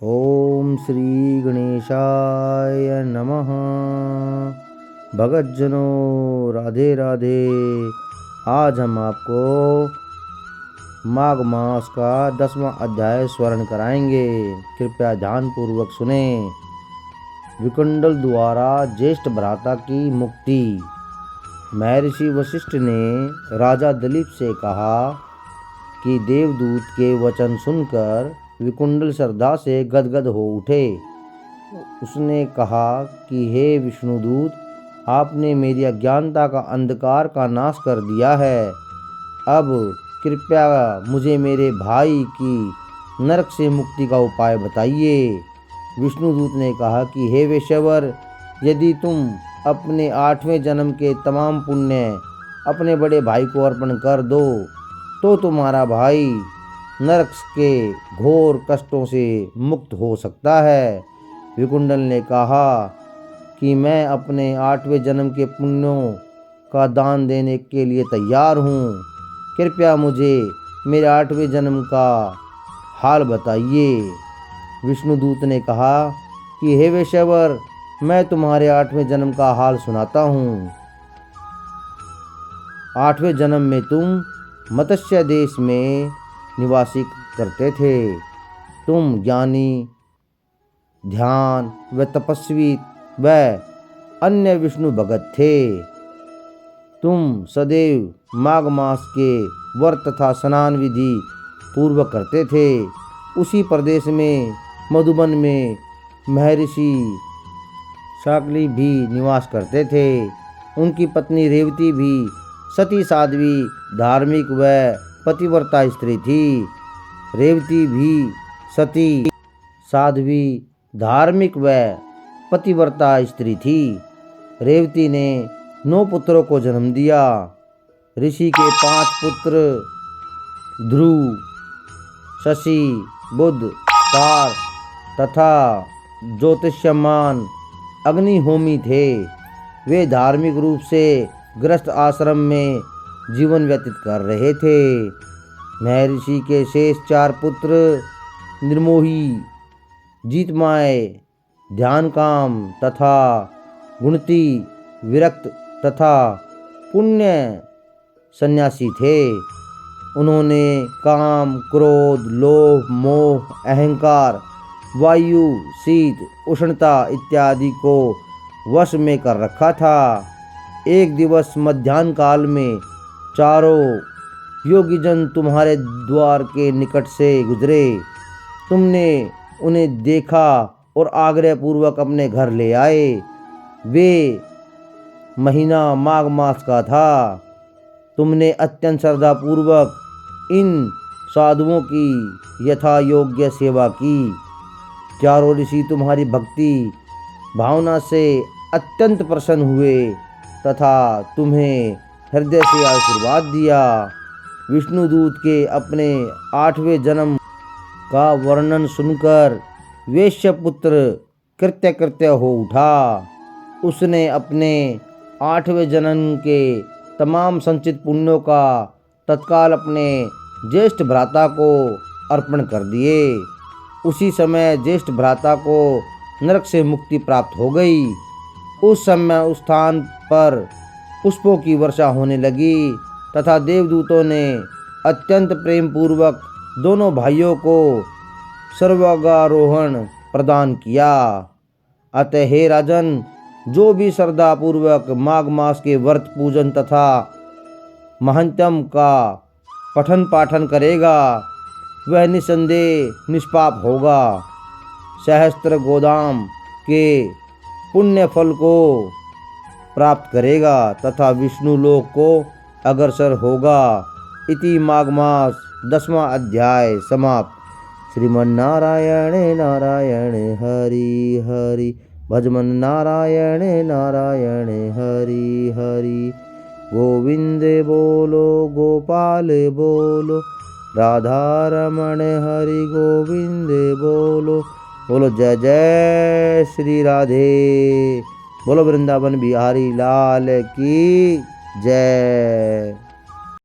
ओम श्री गणेशाय नमः। भगतजनों राधे राधे। आज हम आपको माघ मास का 10वां अध्याय स्मरण कराएंगे। कृपया ध्यानपूर्वक सुने। विकुंडल द्वारा ज्येष्ठ भ्राता की मुक्ति। महर्षि वशिष्ठ ने राजा दिलीप से कहा कि देवदूत के वचन सुनकर विकुंडल श्रद्धा से गदगद हो उठे। उसने कहा कि हे विष्णुदूत, आपने मेरी अज्ञानता का अंधकार का नाश कर दिया है। अब कृपया मुझे मेरे भाई की नरक से मुक्ति का उपाय बताइए। विष्णुदूत ने कहा कि हे वेश्यवर, यदि तुम अपने 8वें जन्म के तमाम पुण्य अपने बड़े भाई को अर्पण कर दो तो तुम्हारा भाई नरक के घोर कष्टों से मुक्त हो सकता है। विकुंडल ने कहा कि मैं अपने 8वें जन्म के पुण्यों का दान देने के लिए तैयार हूँ। कृपया मुझे मेरे 8वें जन्म का हाल बताइए। विष्णुदूत ने कहा कि हे वेश्यवर, मैं तुम्हारे 8वें जन्म का हाल सुनाता हूँ। 8वें जन्म में तुम मत्स्य देश में निवासी करते थे। तुम ज्ञानी, ध्यान व तपस्वी व अन्य विष्णु भगत थे। तुम सदैव माघ मास के व्रत तथा स्नान विधि पूर्वक करते थे। उसी प्रदेश में मधुबन में महर्षि शाकली भी निवास करते थे। उनकी पत्नी रेवती भी सती, साध्वी, धार्मिक व पतिव्रता स्त्री थी। रेवती भी सती, साध्वी, धार्मिक व पतिव्रता स्त्री थी। रेवती ने 9 पुत्रों को जन्म दिया। ऋषि के 5 पुत्र ध्रुव, शशि, बुध, तार तथा ज्योतिष्यमान अग्निहोमी थे। वे धार्मिक रूप से गृहस्थ आश्रम में जीवन व्यतीत कर रहे थे। महर्षि के शेष 4 पुत्र निर्मोही, जीतमाय, ध्यानकाम तथा गुणती, विरक्त तथा पुण्य सन्यासी थे। उन्होंने काम, क्रोध, लोभ, मोह, अहंकार, वायु, शीत, उष्णता इत्यादि को वश में कर रखा था। एक दिवस मध्याह्न काल में चारों योगीजन तुम्हारे द्वार के निकट से गुजरे। तुमने उन्हें देखा और आग्रह पूर्वक अपने घर ले आए। वे महीना माघ मास का था। तुमने अत्यंत श्रद्धा पूर्वक इन साधुओं की यथा योग्य सेवा की। चारों ऋषि तुम्हारी भक्ति भावना से अत्यंत प्रसन्न हुए तथा तुम्हें हृदय से आशीर्वाद दिया। विष्णुदूत के अपने 8वें जन्म का वर्णन सुनकर वेश्यपुत्र कृत्य हो उठा। उसने अपने 8वें जन्म के तमाम संचित पुण्यों का तत्काल अपने ज्येष्ठ भ्राता को अर्पण कर दिए। उसी समय ज्येष्ठ भ्राता को नरक से मुक्ति प्राप्त हो गई। उस समय उस स्थान पर पुष्पों की वर्षा होने लगी तथा देवदूतों ने अत्यंत प्रेम पूर्वक दोनों भाइयों को स्वर्गारोहण प्रदान किया। अतः हे राजन, जो भी श्रद्धा पूर्वक माघ मास के व्रत पूजन तथा महात्म्य का पठन पाठन करेगा वह निसंदेह निष्पाप होगा। सहस्त्र गोदाम के पुण्य फल को प्राप्त करेगा तथा विष्णु लोक को अग्रसर होगा। इति माघ मास 10वां अध्याय समाप्त। श्रीमन्नारायण नारायण हरि हरि, भजमन नारायण नारायण हरि हरि। गोविंद बोलो, गोपाल बोलो, राधा रमण हरि गोविंद बोलो। बोलो जय जय श्री राधे। बोलो वृंदावन बिहारी लाल की जय।